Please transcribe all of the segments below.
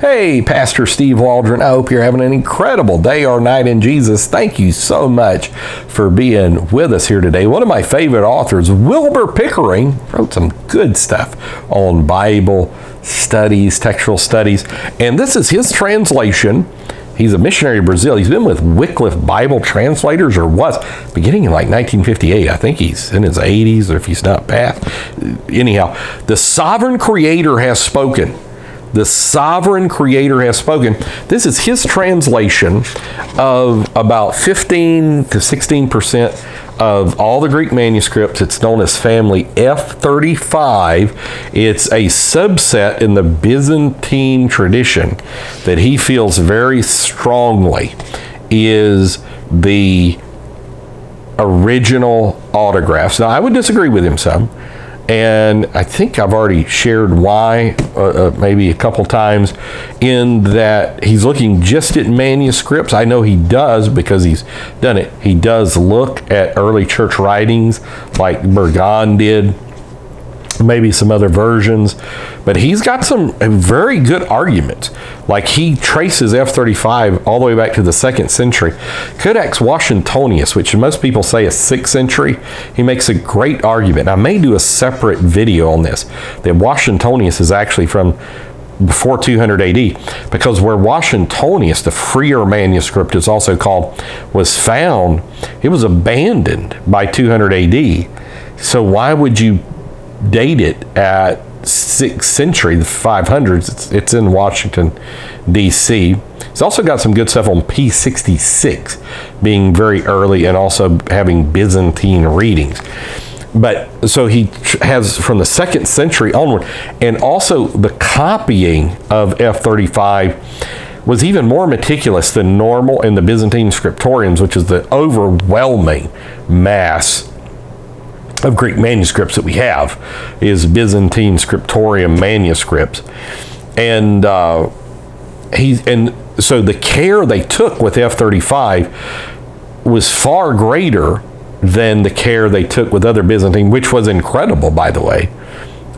Hey, Pastor Steve Waldron. I hope you're having an incredible day or night in Jesus. Thank you so much for being with us here today. One of my favorite authors, Wilbur Pickering, wrote some good stuff on Bible studies, textual studies, and this is his translation. He's a missionary in Brazil. He's been with Wycliffe Bible Translators, or was, beginning in like 1958. I think he's in his 80s, or if he's not past. Anyhow, the sovereign creator has spoken. The sovereign creator has spoken. This is his translation of about 15 to 16% of all the Greek manuscripts. It's known as family F35. It's a subset in the Byzantine tradition that he feels very strongly is the original autographs. Now, I would disagree with him some. And I think I've already shared why, maybe a couple times, in that he's looking just at manuscripts. I know he does because he's done it. He does look at early church writings like Burgon did, maybe some other versions, but he's got some very good arguments. Like he traces F35 all the way back to the 2nd century. Codex Washingtonius, which most people say is 6th century, he makes a great argument. I may do a separate video on this, that Washingtonius is actually from before 200 AD, because where Washingtonius, the freer manuscript is also called, was found, it was abandoned by 200 AD. So why would you date it at 6th century, the 500s? It's in Washington, D.C. It's also got some good stuff on P66, being very early and also having Byzantine readings. But so he has from the 2nd century onward, and also the copying of F35 was even more meticulous than normal in the Byzantine scriptoriums, which is the overwhelming mass of Greek manuscripts that we have is Byzantine scriptorium manuscripts. And so the care they took with F35 was far greater than the care they took with other Byzantine, which was incredible, by the way.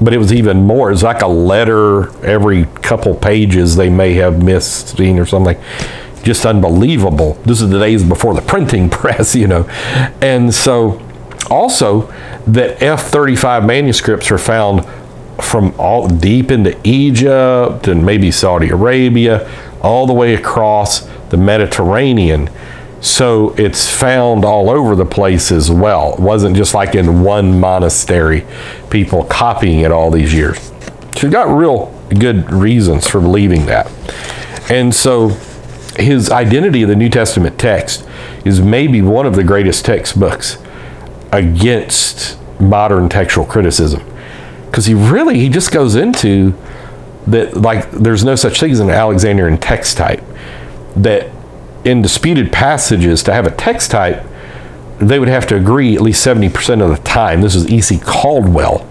But it was even more. It's like a letter every couple pages they may have missed or something. Just unbelievable. This is the days before the printing press, And so also that F35 manuscripts are found from all deep into Egypt and maybe Saudi Arabia, all the way across the Mediterranean. So it's found all over the place as well. It wasn't just like in one monastery, people copying it all these years. So you've got real good reasons for believing that. And so his Identity of the New Testament Text is maybe one of the greatest textbooks against modern textual criticism, because he just goes into that, like, there's no such thing as an Alexandrian text type, that in disputed passages to have a text type they would have to agree at least 70% of the time. This is E.C. Colwell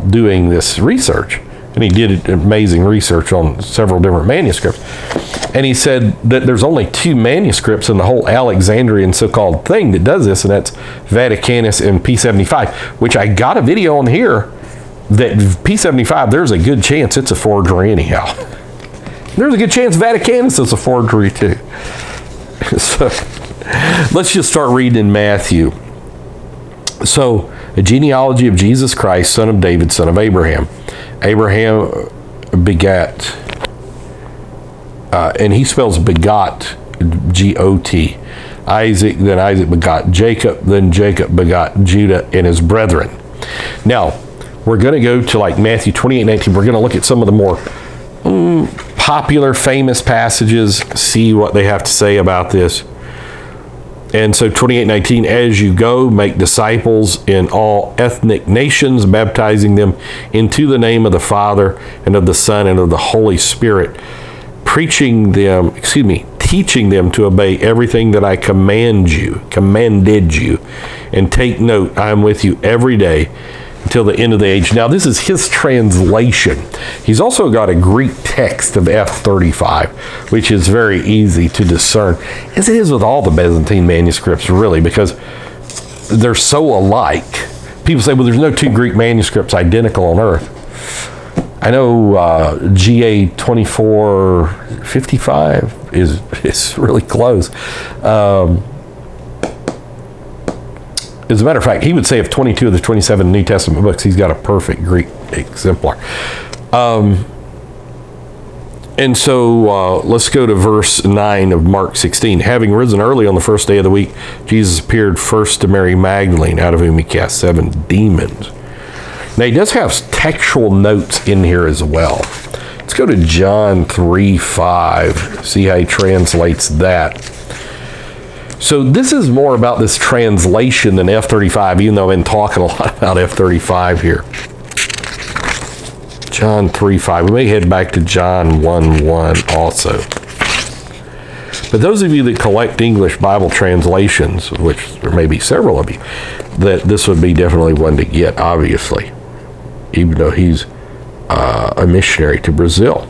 doing this research, and he did amazing research on several different manuscripts. And he said that there's only 2 manuscripts in the whole Alexandrian so-called thing that does this, and that's Vaticanus and P75, which I got a video on here that P75, there's a good chance it's a forgery anyhow. There's a good chance Vaticanus is a forgery too. So let's just start reading in Matthew. So, a genealogy of Jesus Christ, son of David, son of Abraham. Abraham begat, and he spells begot, G-O-T. Isaac, then Isaac begot Jacob, then Jacob begot Judah and his brethren. Now, we're going to go to like Matthew 28:19. We're going to look at some of the more popular, famous passages, see what they have to say about this. And so 28:19, as you go, make disciples in all ethnic nations, baptizing them into the name of the Father and of the Son and of the Holy Spirit, teaching them to obey everything that I commanded you, and take note, I am with you every day until the end of the age. Now, this is his translation. He's also got a Greek text of F35, which is very easy to discern, as it is with all the Byzantine manuscripts, really, because they're so alike. People say, well, there's no 2 Greek manuscripts identical on earth. I know GA 2455 is really close. As a matter of fact, he would say of 22 of the 27 New Testament books, he's got a perfect Greek exemplar. And so let's go to verse 9 of Mark 16. Having risen early on the first day of the week, Jesus appeared first to Mary Magdalene, out of whom he cast 7 demons. Now, he does have textual notes in here as well. Let's go to John 3:5, see how he translates that. So this is more about this translation than F-35, even though I've been talking a lot about F-35 here. John 3:5. We may head back to John 1:1 also. But those of you that collect English Bible translations, which there may be several of you, that this would be definitely one to get, obviously, even though he's a missionary to Brazil.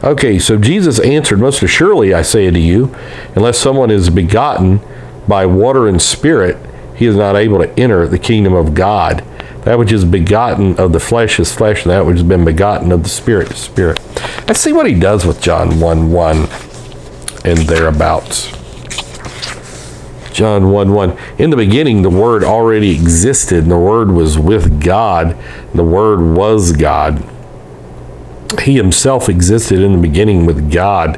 Okay, so Jesus answered, most assuredly I say to you, unless someone is begotten by water and spirit, he is not able to enter the kingdom of God. That which is begotten of the flesh is flesh, and that which has been begotten of the spirit is spirit. Let's see what he does with John 1:1 and thereabouts. John 1:1. In the beginning, the Word already existed, and the Word was with God, and the Word was God. He himself existed in the beginning with God.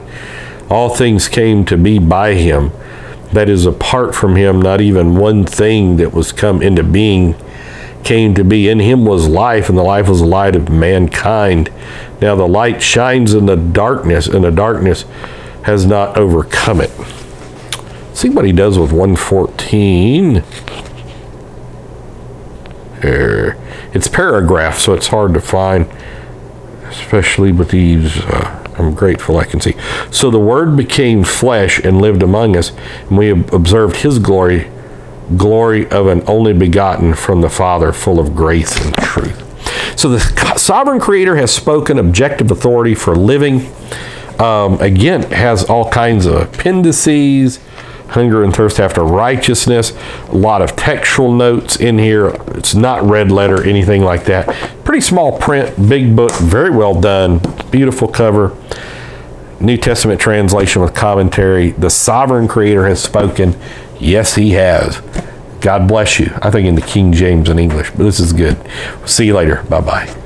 All things came to be by him. That is, apart from him, not even one thing that was come into being came to be. In him was life, and the life was the light of mankind. Now the light shines in the darkness, and the darkness has not overcome it. See what he does with 1:14. It's paragraph, so it's hard to find, especially with these. I'm grateful I can see. So the Word became flesh and lived among us, and we observed his glory of an only begotten from the Father, full of grace and truth. So the sovereign creator has spoken, objective authority for living. Again, has all kinds of appendices, hunger and thirst after righteousness, a lot of textual notes in here. It's not red letter, anything like that. Pretty small print, big book, very well done, beautiful cover. New Testament translation with commentary. The sovereign creator has spoken. Yes, he has. God bless you. I think in the King James and English, but this is good. See you later. Bye-bye.